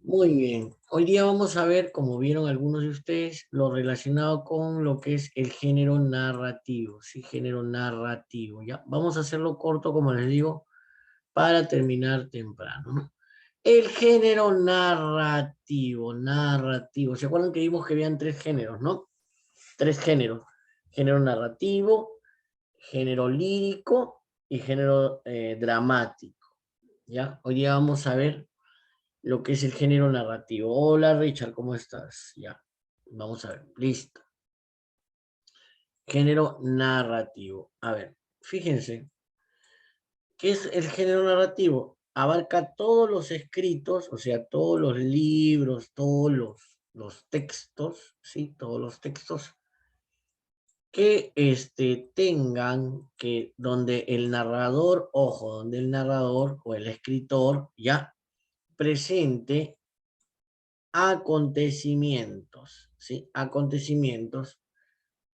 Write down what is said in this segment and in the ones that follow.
Muy bien. Hoy día vamos a ver, como vieron algunos de ustedes, lo relacionado con lo que es el género narrativo. Sí, género narrativo. Ya, vamos a hacerlo corto, como les digo, para terminar temprano, ¿no? El género narrativo, narrativo. ¿Se acuerdan que vimos que habían tres géneros, no? Tres géneros. Género narrativo, género lírico y género dramático. ¿Ya? Hoy día vamos a ver lo que es el género narrativo. Hola Richard, ¿cómo estás? Ya, vamos a ver, listo. Género narrativo. A ver, fíjense, ¿qué es el género narrativo? Abarca todos los escritos, o sea, todos los libros, todos los textos, ¿sí? Todos los textos que tengan que, donde el narrador, ojo, donde el narrador o el escritor ya presente acontecimientos, ¿sí? Acontecimientos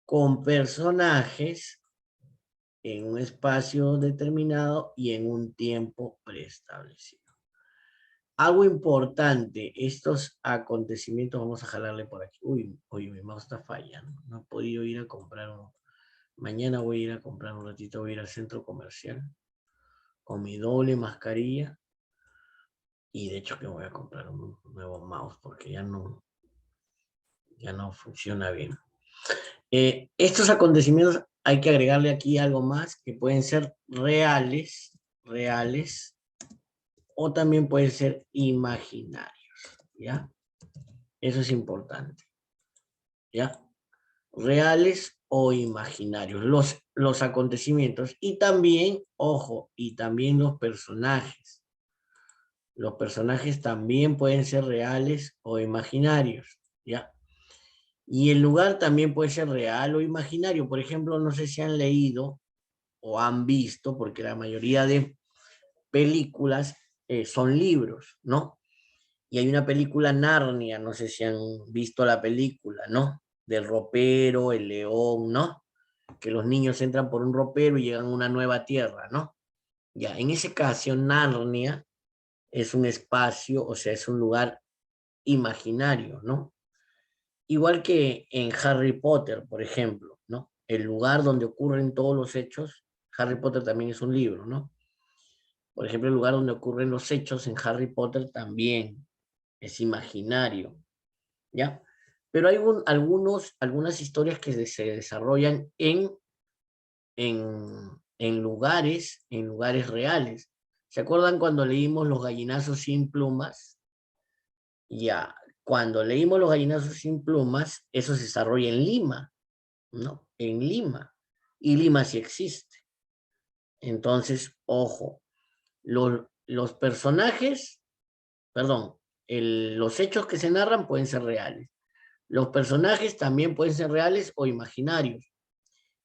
con personajes en un espacio determinado y en un tiempo preestablecido. Algo importante, estos acontecimientos, vamos a jalarle por aquí. Uy, mi mouse está fallando. No he podido ir a comprar uno. Mañana voy a ir a comprar un ratito, voy a ir al centro comercial con mi doble mascarilla. Y de hecho que voy a comprar un nuevo mouse porque ya no funciona bien. Estos acontecimientos hay que agregarle aquí algo más que pueden ser reales, o también pueden ser imaginarios, ¿ya? Eso es importante, ¿ya? Reales o imaginarios, los acontecimientos y también, ojo, y también los personajes. Los personajes también pueden ser reales o imaginarios, ¿ya? Y el lugar también puede ser real o imaginario. Por ejemplo, no sé si han leído o han visto, porque la mayoría de películas son libros, ¿no? Y hay una película Narnia, no sé si han visto la película, ¿no? Del ropero, el león, ¿no? Que los niños entran por un ropero y llegan a una nueva tierra, ¿no? Ya, en ese caso, Narnia es un espacio, o sea, es un lugar imaginario, ¿no? Igual que en Harry Potter, por ejemplo, ¿no? El lugar donde ocurren todos los hechos, Harry Potter también es un libro, ¿no? Por ejemplo, el lugar donde ocurren los hechos en Harry Potter también es imaginario, ¿ya? Pero hay algunas historias que se desarrollan en lugares reales. ¿Se acuerdan cuando leímos Los gallinazos sin plumas? Ya, cuando leímos Los gallinazos sin plumas, eso se desarrolla en Lima, ¿no? En Lima. Y Lima sí existe. Entonces, ojo, los personajes, perdón, los hechos que se narran pueden ser reales. Los personajes también pueden ser reales o imaginarios.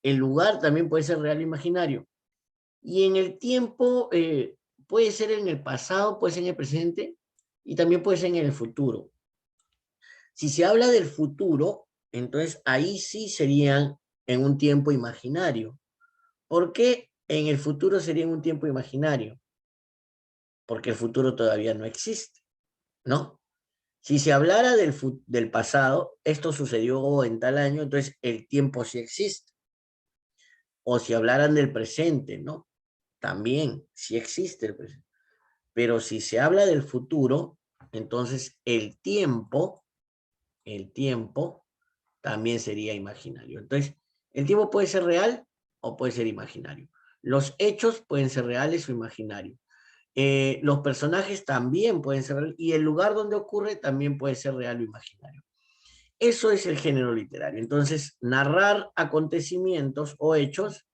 El lugar también puede ser real o imaginario. Y en el tiempo, puede ser en el pasado, puede ser en el presente y también puede ser en el futuro. Si se habla del futuro, entonces ahí sí serían en un tiempo imaginario. ¿Por qué en el futuro sería en un tiempo imaginario? Porque el futuro todavía no existe, ¿no? Si se hablara del pasado, esto sucedió en tal año, entonces el tiempo sí existe. O si hablaran del presente, ¿no? También sí existe el presente. Pero si se habla del futuro, entonces el tiempo también sería imaginario. Entonces, el tiempo puede ser real o puede ser imaginario. Los hechos pueden ser reales o imaginarios. Los personajes también pueden ser reales y el lugar donde ocurre también puede ser real o imaginario. Eso es el género literario. Entonces, narrar acontecimientos o hechos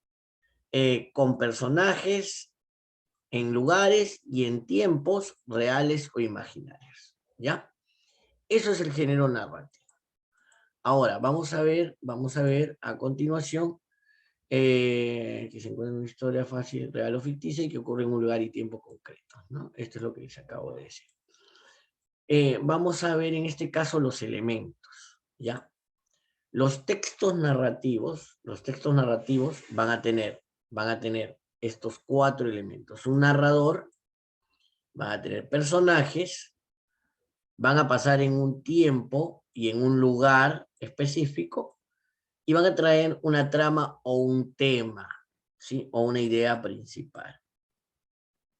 con personajes en lugares y en tiempos reales o imaginarios. ¿Ya? Eso es el género narrativo. Ahora, vamos a ver a continuación que se encuentra en una historia fácil, real o ficticia y que ocurre en un lugar y tiempo concreto, ¿no? Esto es lo que les acabo de decir. Vamos a ver en este caso los elementos, ¿ya? Los textos narrativos van a tener estos cuatro elementos. Un narrador, van a tener personajes, van a pasar en un tiempo y en un lugar específico y van a traer una trama o un tema, ¿sí? O una idea principal,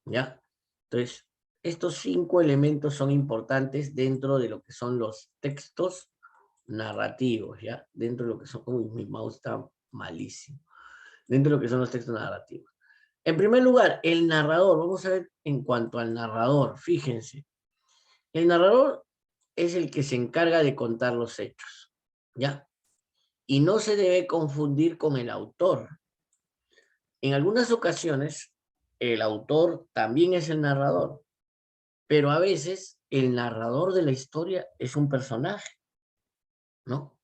¿ya? Entonces, estos 5 elementos son importantes dentro de lo que son los textos narrativos, ¿ya? Dentro de lo que son... Uy, mi mouse está malísimo. Dentro de lo que son los textos narrativos. En primer lugar, el narrador. Vamos a ver en cuanto al narrador. Fíjense. El narrador es el que se encarga de contar los hechos, ¿ya? Y no se debe confundir con el autor. En algunas ocasiones, el autor también es el narrador, pero a veces el narrador de la historia es un personaje, ¿no?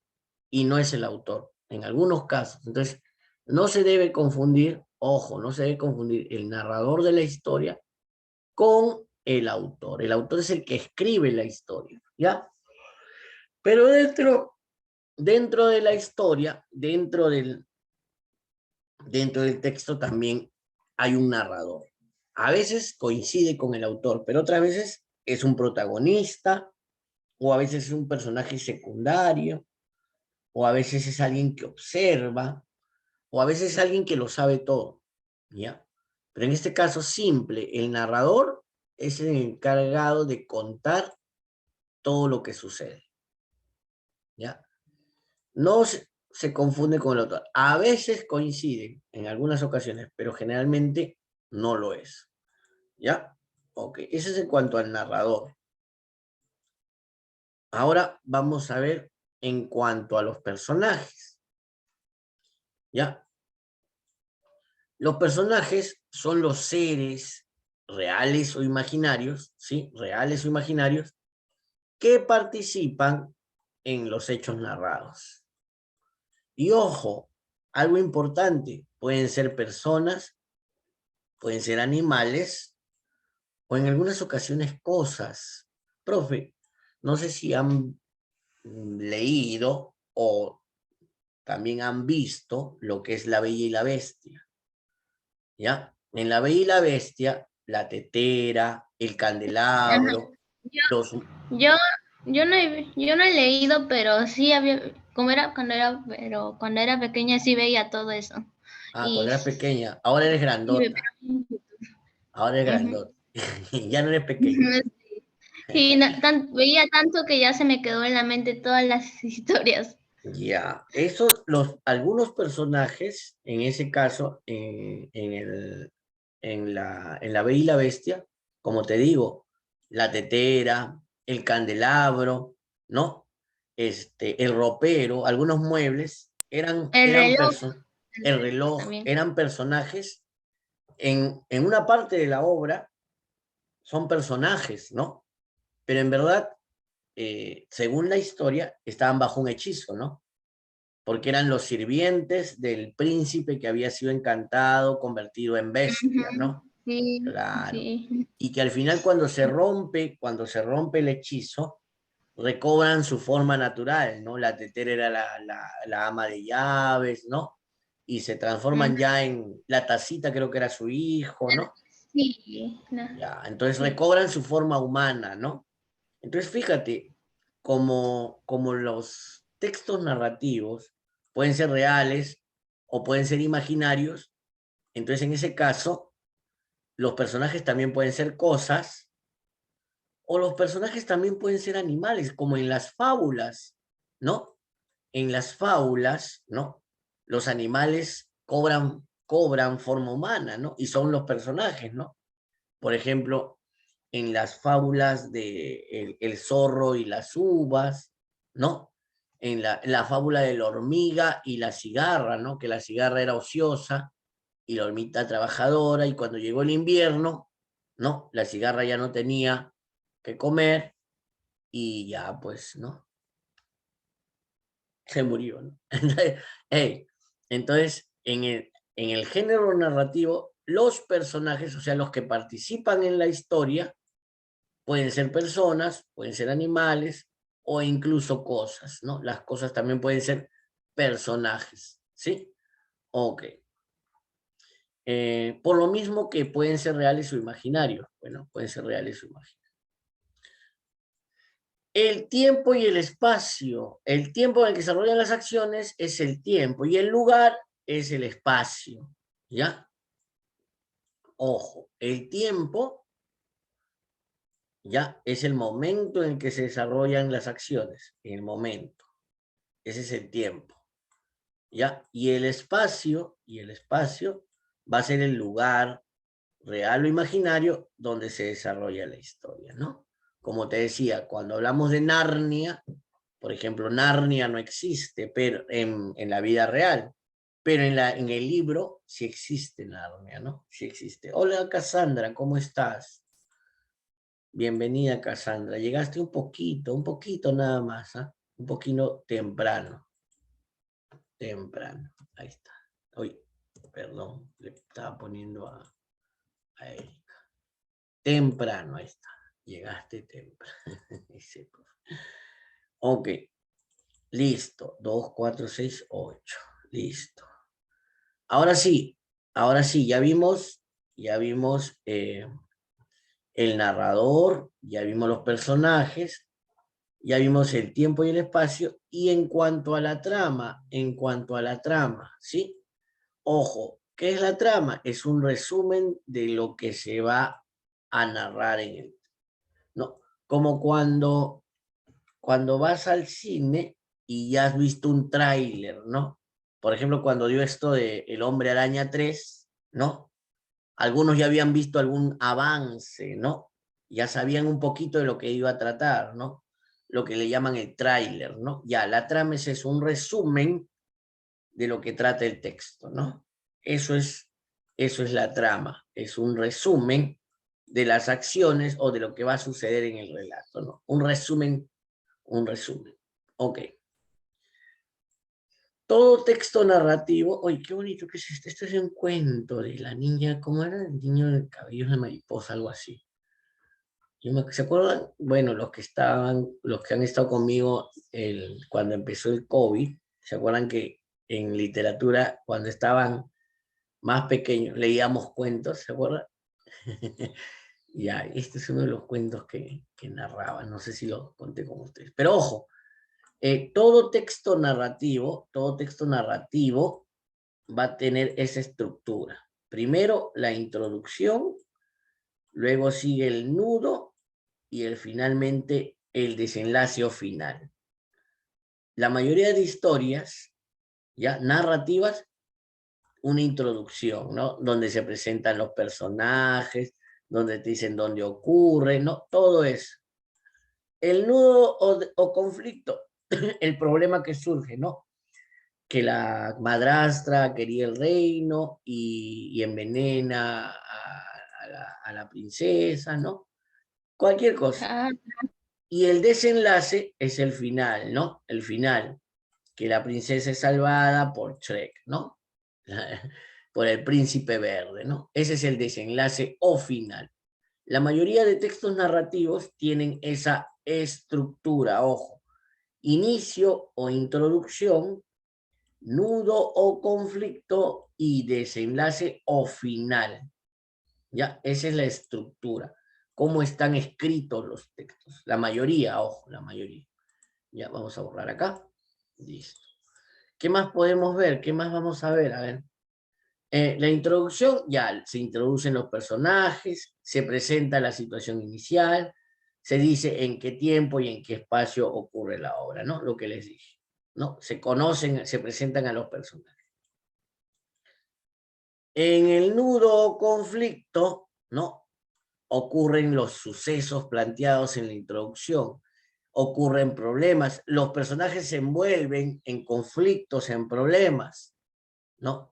Y no es el autor, en algunos casos. Entonces, no se debe confundir, ojo, no se debe confundir el narrador de la historia con el autor. El autor es el que escribe la historia, ¿ya? Pero dentro de la historia, dentro del texto también hay un narrador. A veces coincide con el autor, pero otras veces es un protagonista, o a veces es un personaje secundario, o a veces es alguien que observa, o a veces es alguien que lo sabe todo, ¿ya? Pero en este caso simple, el narrador es el encargado de contar todo lo que sucede, ¿ya? No se confunde con el autor. A veces coincide, en algunas ocasiones, pero generalmente no lo es, ¿ya? Ok, eso es en cuanto al narrador. Ahora vamos a ver en cuanto a los personajes, ¿ya? Los personajes son los seres reales o imaginarios, ¿sí? Reales o imaginarios, que participan en los hechos narrados. Y ojo, algo importante, pueden ser personas, pueden ser animales, o en algunas ocasiones cosas. Profe, no sé si han leído o también han visto lo que es La Bella y la Bestia, ¿ya? En La Bella y la Bestia, la tetera, el Ajá. candelabro, Yo, los... yo, yo no he leído, pero sí había, como era pero cuando era pequeña sí veía todo eso. Ah, Y cuando eras pequeña, ahora eres grandota, ahora eres ujú. grandota, ya no eres pequeña. Sí, veía tanto que ya se me quedó en la mente todas las historias. Ya, eso, algunos personajes, en ese caso, en la Bella y la Bestia, como te digo, la tetera, el candelabro, ¿no? El ropero, algunos muebles, El reloj, el reloj, también. eran personajes, en una parte de la obra son personajes, ¿no? Pero en verdad, según la historia, estaban bajo un hechizo, ¿no? Porque eran los sirvientes del príncipe que había sido encantado, convertido en bestia, Ujú. ¿no? Sí, Claro. sí. Y que al final cuando se rompe el hechizo, recobran su forma natural, ¿no? La tetera era la ama de llaves, ¿no? Y se transforman Ujú. ya en la tacita, creo que era su hijo, ¿no? Sí, Ya, entonces sí. recobran su forma humana, ¿no? Entonces fíjate, como los textos narrativos pueden ser reales o pueden ser imaginarios, entonces en ese caso los personajes también pueden ser cosas o los personajes también pueden ser animales, como en las fábulas, ¿no? En las fábulas, ¿no? Los animales cobran forma humana, ¿no? Y son los personajes, ¿no? Por ejemplo, en las fábulas de el zorro y las uvas, ¿no? En la fábula de la hormiga y la cigarra, ¿no? Que la cigarra era ociosa y la hormita trabajadora, y cuando llegó el invierno, ¿no? La cigarra ya no tenía que comer y ya, pues, ¿no? Se murió, ¿no? Entonces, hey, entonces en el género narrativo, los personajes, o sea, los que participan en la historia, pueden ser personas, pueden ser animales o incluso cosas, ¿no? Las cosas también pueden ser personajes, ¿sí? Ok. Por lo mismo que pueden ser reales o imaginarios. Bueno, pueden ser reales o imaginarios. El tiempo y el espacio. El tiempo en el que se desarrollan las acciones es el tiempo y el lugar es el espacio. ¿Ya? Ojo, el tiempo ya es el momento en que se desarrollan las acciones. El momento. Ese es el tiempo. ¿Ya? Y el espacio va a ser el lugar real o imaginario donde se desarrolla la historia, ¿no? Como te decía, cuando hablamos de Narnia, por ejemplo, Narnia no existe pero en la vida real, pero en el libro sí existe Narnia, ¿no? Sí existe. Hola, Cassandra, ¿cómo estás? Bienvenida, Cassandra. Llegaste un poquito nada más, ¿ah? Un poquito temprano. Temprano. Ahí está. Uy, perdón, le estaba poniendo a Erika. Temprano, ahí está. Llegaste temprano. Ok, listo. 2, 4, 6, 8. Listo. Ahora sí, ya vimos el narrador, ya vimos los personajes, ya vimos el tiempo y el espacio. Y en cuanto a la trama, ¿sí? Ojo, ¿qué es la trama? Es un resumen de lo que se va a narrar en el... No, como cuando vas al cine y ya has visto un tráiler, ¿no? Por ejemplo, cuando dio esto de El Hombre Araña 3, ¿no? Algunos ya habían visto algún avance, ¿no? Ya sabían un poquito de lo que iba a tratar, ¿no? Lo que le llaman el tráiler, ¿no? Ya, la trama es un resumen de lo que trata el texto, ¿no? Eso es la trama, es un resumen de las acciones o de lo que va a suceder en el relato, ¿no? Un resumen. Ok. Todo texto narrativo, oye, qué bonito que es esto. Esto es un cuento de la niña, ¿cómo era? El niño de cabellos de mariposa, algo así. ¿Se acuerdan? Bueno, los que han estado conmigo cuando empezó el COVID, ¿se acuerdan que en literatura, cuando estaban más pequeños, leíamos cuentos, ¿se acuerdan? Ya, este es uno de los cuentos que narraban, no sé si lo conté con ustedes. Pero ojo, todo texto narrativo va a tener esa estructura. Primero la introducción, luego sigue el nudo y finalmente el desenlace o final. La mayoría de historias ya narrativas, una introducción, ¿no? Donde se presentan los personajes, donde te dicen dónde ocurre, ¿no? Todo eso. El nudo o conflicto, el problema que surge, ¿no? Que la madrastra quería el reino y envenena a la princesa, ¿no? Cualquier cosa. Ah, Y el desenlace es el final, ¿no? El final, que la princesa es salvada por Shrek, ¿no? Por el príncipe verde, ¿no? Ese es el desenlace o final. La mayoría de textos narrativos tienen esa estructura, ojo, inicio o introducción, nudo o conflicto y desenlace o final. ¿Ya? Esa es la estructura. Cómo están escritos los textos. La mayoría, ojo, la mayoría. Ya, vamos a borrar acá. Listo. ¿Qué más podemos ver? ¿Qué más vamos a ver? A ver. La introducción, ya se introducen los personajes, se presenta la situación inicial, se dice en qué tiempo y en qué espacio ocurre la obra, ¿no? Lo que les dije, ¿no? Se conocen, se presentan a los personajes. En el nudo conflicto, ¿no? Ocurren los sucesos planteados en la introducción, ocurren problemas, los personajes se envuelven en conflictos, en problemas, ¿no?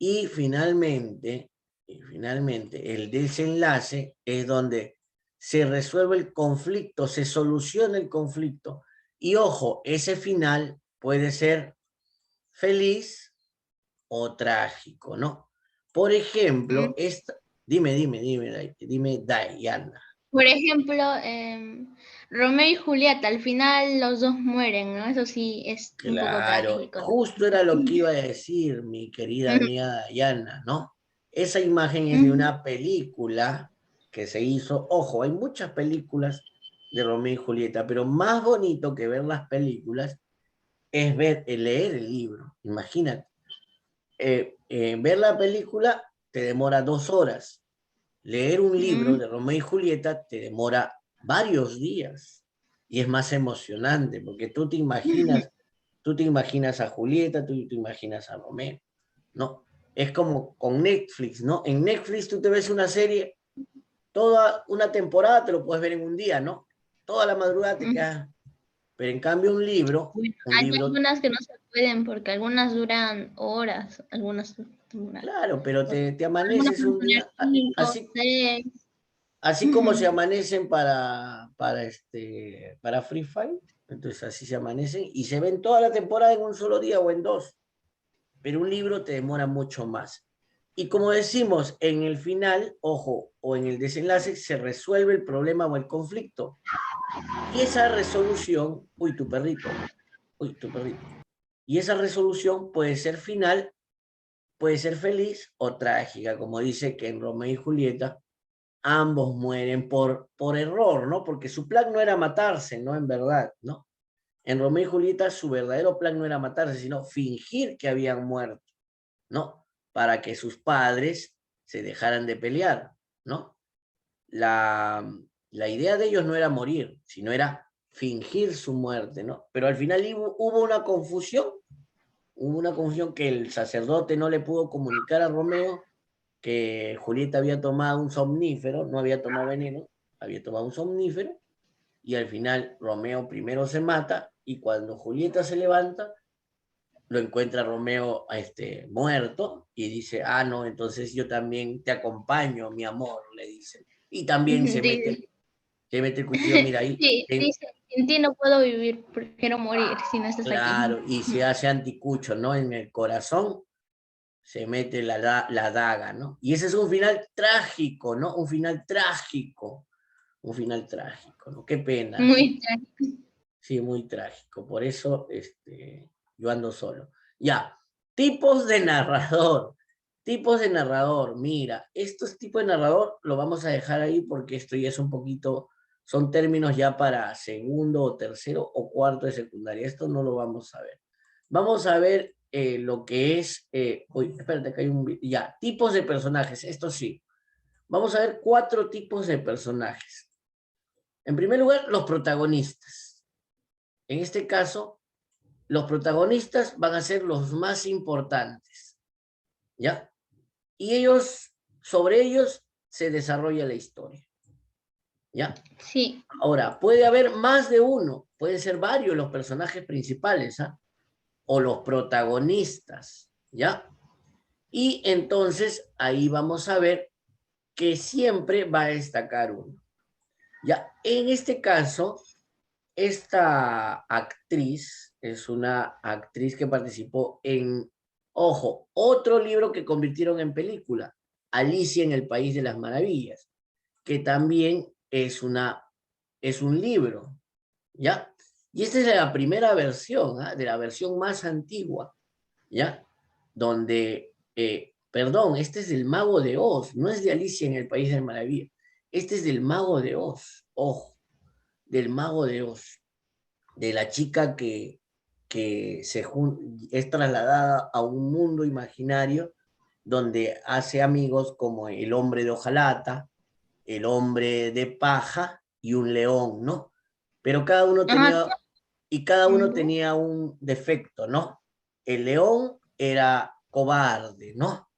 Y finalmente, el desenlace es donde se resuelve el conflicto, se soluciona el conflicto. Y ojo, ese final puede ser feliz o trágico, ¿no? Por ejemplo, dime, Diana. por ejemplo, Romeo y Julieta, al final los dos mueren, ¿no? Eso sí es un poco Claro, trágico, ¿no? justo era lo que iba a decir mi querida Ujú, amiga Diana, ¿no? Esa imagen es de ujú. una película que se hizo, ojo, hay muchas películas de Romeo y Julieta, pero más bonito que ver las películas es leer el libro. Imagínate. Ver la película te demora 2 horas. Leer un libro de Romeo y Julieta te demora varios días y es más emocionante porque tú te imaginas a Julieta, tú te imaginas a Romeo, ¿no? Es como con Netflix, ¿no? En Netflix tú te ves una serie, toda una temporada te lo puedes ver en un día, ¿no? Toda la madrugada te quedas. Pero en cambio Bueno, un hay libro, algunas que no se pueden porque algunas duran horas, algunas duran, claro, pero te algunas amaneces pueden un poner día, 5, así, 6. así como se amanecen para Free Fire, entonces así se amanecen y se ven toda la temporada en un solo día o en 2, pero un libro te demora mucho más. Y como decimos, en el final, ojo, o en el desenlace, se resuelve el problema o el conflicto. Y esa resolución, uy, tu perrito, y esa resolución puede ser final, puede ser feliz o trágica, como dice que en Romeo y Julieta ambos mueren por error, ¿no? Porque su plan no era matarse, ¿no? En verdad, ¿no? En Romeo y Julieta su verdadero plan no era matarse, sino fingir que habían muerto, ¿no? Para que sus padres se dejaran de pelear, ¿no? La, la idea de ellos no era morir, sino era fingir su muerte, ¿no? Pero al final hubo una confusión que el sacerdote no le pudo comunicar a Romeo que Julieta había tomado un somnífero, no había tomado veneno, había tomado un somnífero, y al final Romeo primero se mata, y cuando Julieta se levanta, lo encuentra Romeo muerto, y dice, ah, no, entonces yo también te acompaño, mi amor, le dice. Y también se mete el cuchillo, mira ahí, Sí, dice, sin ti no puedo vivir, prefiero morir si no estás aquí. claro, y se hace anticucho, ¿no? En el corazón se mete la daga, ¿no? Y ese es un final trágico, ¿no? Un final trágico, ¿no? Qué pena. Muy trágico. Sí, muy trágico. Por eso yo ando solo. Ya, tipos de narrador. Tipos de narrador. Mira, estos tipos de narrador lo vamos a dejar ahí porque esto ya es un poquito, son términos ya para segundo o tercero o cuarto de secundaria. Esto no lo vamos a ver. Vamos a ver lo que es, uy, espérate que hay ya, tipos de personajes. Esto sí. Vamos a ver 4 tipos de personajes. En primer lugar, los protagonistas. En este caso, los protagonistas van a ser los más importantes, ¿ya? Y sobre ellos se desarrolla la historia, ¿ya? Sí, Ahora, puede haber más de uno, pueden ser varios los personajes principales, ¿ah? O los protagonistas, ¿ya? Y entonces ahí vamos a ver que siempre va a destacar uno, ¿ya? En este caso, esta actriz es una actriz que participó en, ojo, otro libro que convirtieron en película, Alicia en el País de las Maravillas, que también es un libro, ¿ya? Y esta es la primera versión, ¿ah? De la versión más antigua, ¿ya? Donde, perdón, este es del Mago de Oz, no es de Alicia en el País de las Maravillas, este es del Mago de Oz, ojo, del Mago de Oz, de la chica que es trasladada a un mundo imaginario donde hace amigos como el hombre de hojalata, el hombre de paja y un león, ¿no? Pero ajá, cada uno tenía un defecto, ¿no? El león era cobarde, ¿no?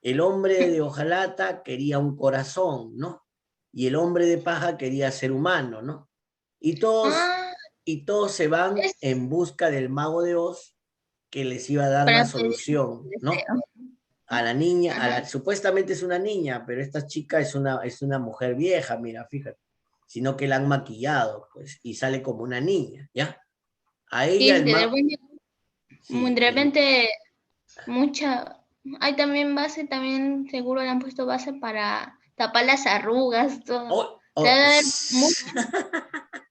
El hombre de hojalata quería un corazón, ¿no? Y el hombre de paja quería ser humano, ¿no? Y todos, ah, y todos se van es en busca del mago de Oz que les iba a dar la para pedir solución, ¿no? deseo. A la niña, Ajá. supuestamente es una niña, pero esta chica es una mujer vieja, mira, fíjate, sino que la han maquillado, pues, y sale como una niña, ¿ya? A ella Sí, el que mago, de sí, repente mucha, hay también base, también seguro le han puesto base para tapar las arrugas, todo. oh, Se oh, debe haber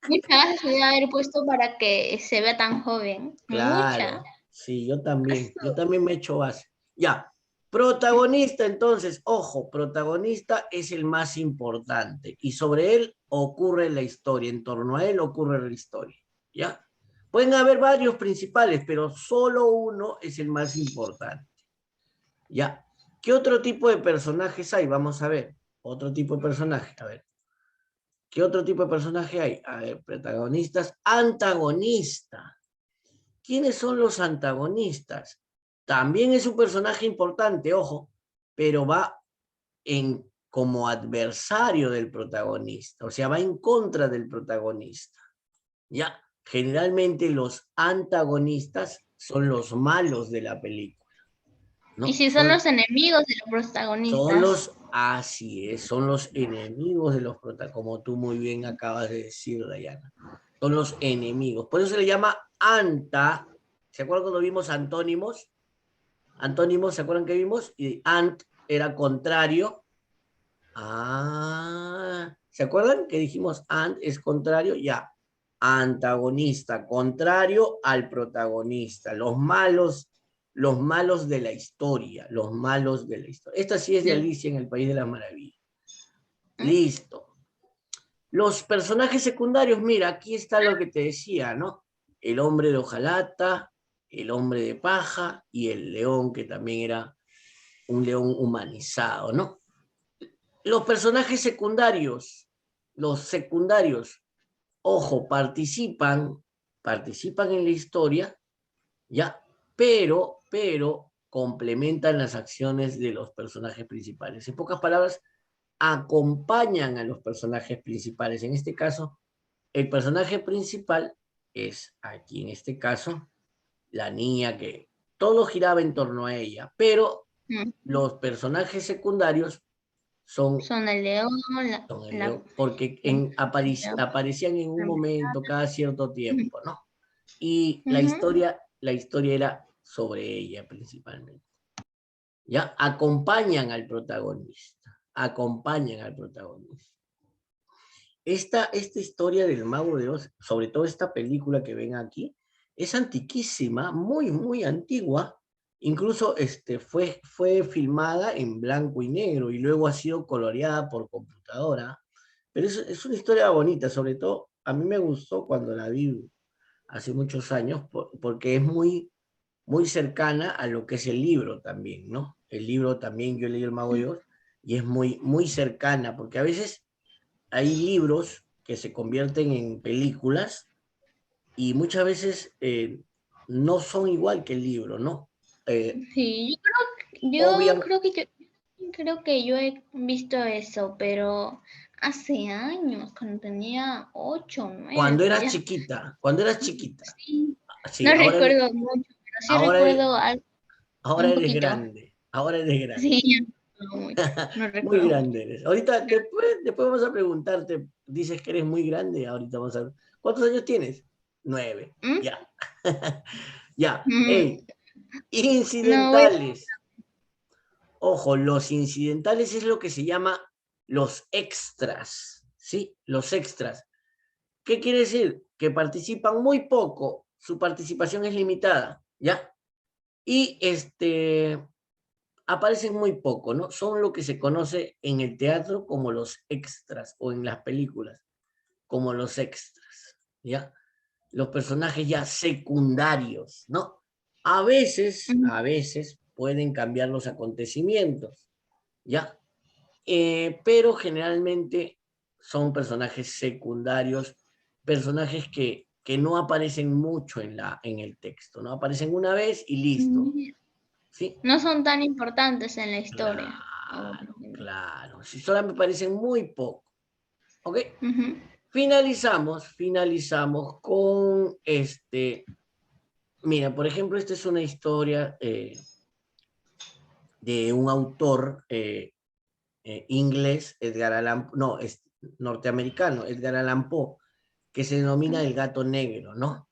mucha base se debe haber puesto para que se vea tan joven. Mucha. claro, sí, yo también me echo base. Ya, protagonista entonces, ojo, protagonista es el más importante y sobre él ocurre la historia, en torno a él ocurre la historia, ¿ya? Pueden haber varios principales, pero solo uno es el más importante, ¿ya? ¿Qué otro tipo de personajes hay? Vamos a ver, otro tipo de personaje, a ver. ¿Qué otro tipo de personaje hay? A ver, protagonistas, antagonista. ¿Quiénes son los antagonistas? También es un personaje importante, ojo, pero va como adversario del protagonista, o sea, va en contra del protagonista. Ya, generalmente los antagonistas son los malos de la película, Y ¿no? si son los enemigos de los protagonistas. Así es, son los enemigos de los protagonistas, como tú muy bien acabas de decir, Dayana. Son los enemigos. Por eso se le llama ¿se acuerdan cuando vimos antónimos? Antónimos, ¿se acuerdan que vimos? Y era contrario. ¿Se acuerdan que dijimos es contrario? Ya. Antagonista, contrario al protagonista. Los malos de la historia. Los malos de la historia. Esta sí es de Alicia en el País de las Maravillas. Listo. Los personajes secundarios, mira, aquí está lo que te decía, ¿no? El hombre de hojalata, el hombre de paja y el león, que también era un león humanizado, ¿no? Los personajes los secundarios, ojo, participan en la historia, ¿ya? Pero complementan las acciones de los personajes principales. En pocas palabras, acompañan a los personajes principales. En este caso, el personaje principal es aquí, en este caso, la niña que todo giraba en torno a ella, pero los personajes secundarios son el león, porque aparecían en un momento, cada cierto tiempo, ¿no? Y la historia era sobre ella principalmente. ¿Ya? Acompañan al protagonista. Esta historia del Mago de Oz, sobre todo esta película que ven aquí, es antiquísima, muy, muy antigua. Incluso fue filmada en blanco y negro y luego ha sido coloreada por computadora. Pero es una historia bonita, sobre todo a mí me gustó cuando la vi hace muchos años, porque es muy, muy cercana a lo que es el libro también, ¿no? El libro también, yo leí El Mago de Oz, y es muy, muy cercana, porque a veces hay libros que se convierten en películas y muchas veces no son igual que el libro, ¿no? Sí, Obviamente, creo que yo he visto eso, pero hace años, cuando tenía 8, 9 por allá. cuando eras chiquita, Sí, sí, no recuerdo mucho, pero sí ahora, recuerdo algo, ahora un eres poquito. grande, ahora eres grande. Sí, no mucho, no Muy recuerdo mucho. grande eres. Ahorita, después vamos a preguntarte, dices que eres muy grande, ahorita vamos a ver. ¿Cuántos años tienes? 9, ¿Mm? ya. Ya, Mm, hey, no, voy a... incidentales. Ojo, los incidentales es lo que se llama los extras, ¿sí? Los extras. ¿Qué quiere decir? Que participan muy poco, su participación es limitada, ¿ya? Y aparecen muy poco, ¿no? Son lo que se conoce en el teatro como los extras o en las películas como los extras, ¿ya? Los personajes ya secundarios, ¿no? A veces pueden cambiar los acontecimientos, ¿ya? Pero generalmente son personajes secundarios, personajes que no aparecen mucho en el texto, ¿no? Aparecen una vez y listo, ¿sí? No son tan importantes en la historia. Claro. Si solo me parecen muy poco, ¿ok? Ujú. Finalizamos con mira, por ejemplo, esta es una historia de un autor inglés, Edgar Allan, no, es norteamericano, Edgar Allan Poe, que se denomina El gato negro, ¿no?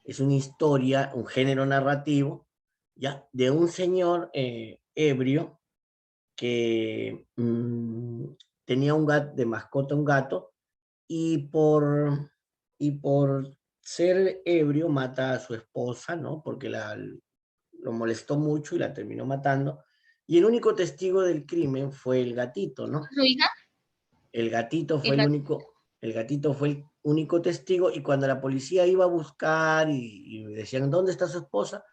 Es una historia, un género narrativo, ¿ya? De un señor ebrio que tenía de mascota un gato, y por ser ebrio mata a su esposa, ¿no? Porque lo molestó mucho y la terminó matando. Y el único testigo del crimen fue el gatito, ¿no? ¿Su hija? El gatito fue El el gat- único. El gatito fue el único testigo y cuando la policía iba a buscar y decían, ¿dónde está su esposa?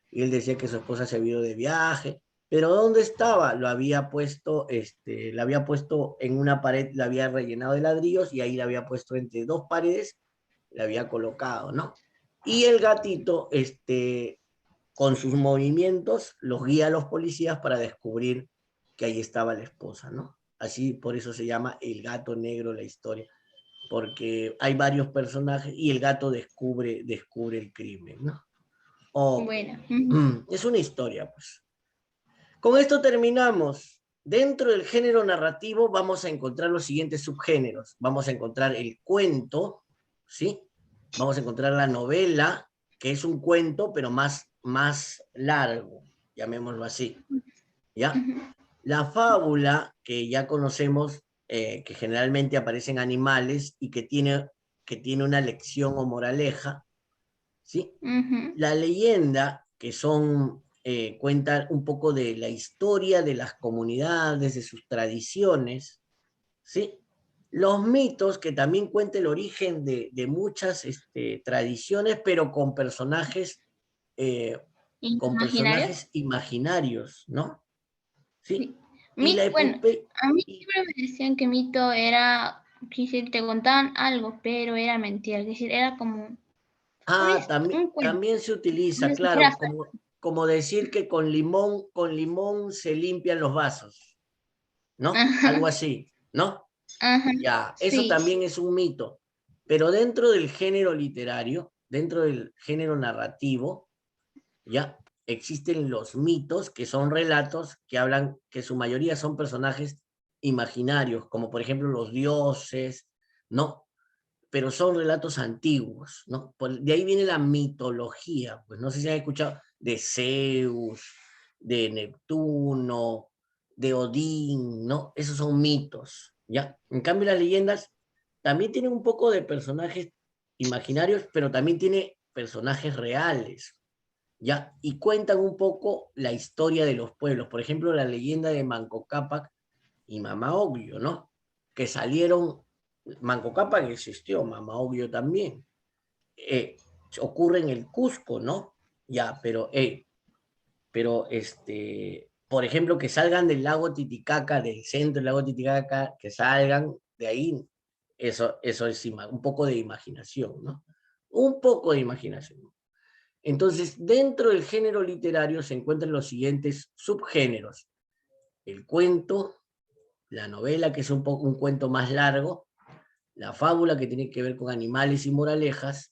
Y él decía que su esposa se había ido de viaje, pero ¿dónde estaba? Lo había puesto, la había puesto en una pared, la había rellenado de ladrillos y ahí la había puesto entre dos paredes, la había colocado, ¿no? Y el gatito, con sus movimientos, los guía a los policías para descubrir que ahí estaba la esposa, ¿no? Así, por eso se llama El Gato Negro la historia, porque hay varios personajes y el gato descubre el crimen, ¿no? Ok. Bueno. Es una historia, pues. Con esto terminamos. Dentro del género narrativo vamos a encontrar los siguientes subgéneros. Vamos a encontrar el cuento, ¿sí? Vamos a encontrar la novela, que es un cuento, pero más largo, llamémoslo así, ¿ya? La fábula, que ya conocemos, que generalmente aparecen animales y que tiene una lección o moraleja, ¿sí? La leyenda, que cuenta un poco de la historia de las comunidades, de sus tradiciones, ¿sí? Los mitos, que también cuenta el origen de muchas tradiciones, pero eh, con ¿Imaginarios? personajes imaginarios, ¿no? ¿Sí? Sí. Y la Bueno, epopeya... a mí siempre me decían que mito era, que si te contaban algo, pero era mentira, es decir, era como Ah, un cuento, también se una utiliza, claro, metáfora. como decir que con limón se limpian los vasos, ¿no? Ajá, Algo así, ¿no? ajá, Ya, eso sí. también es un mito. Pero dentro del género literario, dentro del género narrativo, ya existen los mitos, que son relatos que hablan, que su mayoría son personajes imaginarios, como por ejemplo los dioses, ¿no? Pero son relatos antiguos, ¿no? De ahí viene la mitología, pues no sé si han escuchado de Zeus, de Neptuno, de Odín, ¿no? Esos son mitos, ¿ya? En cambio las leyendas también tienen un poco de personajes imaginarios, pero también tiene personajes reales, ¿ya? Y cuentan un poco la historia de los pueblos. Por ejemplo, la leyenda de Manco Cápac y Mama Oglio, ¿no? Que salieron, Manco Cápac existió, Mama Oglio también. Eh, Ocurre en el Cusco, ¿no? Ya, pero por ejemplo, que salgan del lago Titicaca, del centro del lago Titicaca, que salgan de ahí, eso es un poco de imaginación, ¿no? Un poco de imaginación. Entonces, dentro del género literario se encuentran los siguientes subgéneros. El cuento, la novela, que es un cuento más largo, la fábula, que tiene que ver con animales y moralejas,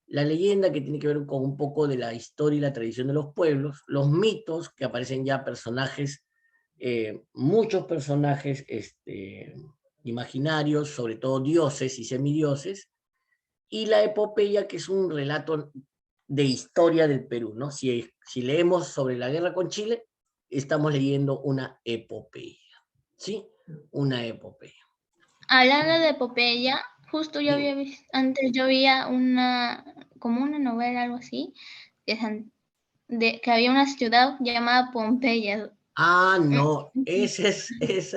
la leyenda, que tiene que ver con un poco de la historia y la tradición de los pueblos, los mitos, que aparecen ya personajes, muchos personajes imaginarios, sobre todo dioses y semidioses, y la epopeya, que es un relato de historia del Perú, ¿no? Si leemos sobre la guerra con Chile, estamos leyendo una epopeya, ¿sí? Una epopeya. Hablando de Popeye, justo yo Dime. había visto, antes yo veía como una novela, algo así, que había una ciudad llamada Pompeya. Ah, Mm, no, esa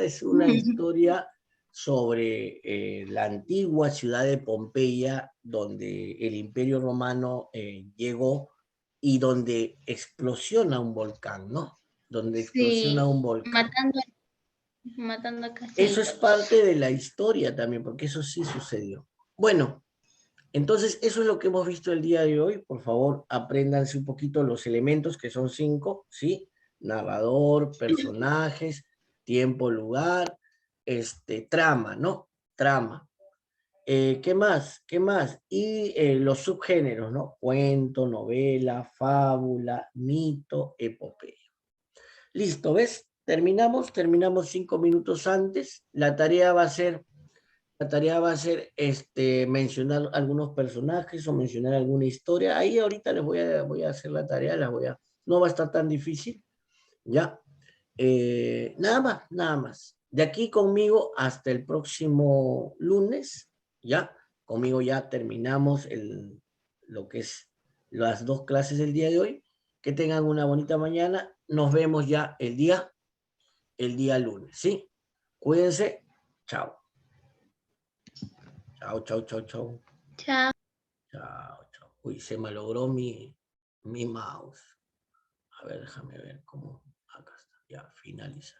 es una historia sobre la antigua ciudad de Pompeya, donde el Imperio Romano llegó y donde explosiona un volcán, ¿no? Donde explosiona Sí, un volcán. matando Eso casi es todos. parte de la historia también, porque eso sí sucedió. Bueno, entonces eso es lo que hemos visto el día de hoy. Por favor, apréndanse un poquito los elementos, que son 5, ¿sí? Narrador, personajes, tiempo, lugar, trama, ¿no? Trama. ¿Qué más? ¿Qué más? Y los subgéneros, ¿no? Cuento, novela, fábula, mito, epopeya. Listo, ¿ves? Terminamos 5 minutos antes. La tarea va a ser mencionar algunos personajes o mencionar alguna historia. Ahí ahorita voy a hacer la tarea, no va a estar tan difícil, ¿ya? Nada más, nada más. De aquí conmigo hasta el próximo lunes, ¿ya? Conmigo ya terminamos lo que es las 2 clases del día de hoy. Que tengan una bonita mañana. Nos vemos ya el día lunes, ¿sí? Cuídense. Chao. Chao, chao, chao, chao. Chao. Chao, chao. Uy, se malogró mi mouse. A ver, déjame ver cómo. Acá está. Ya, finaliza.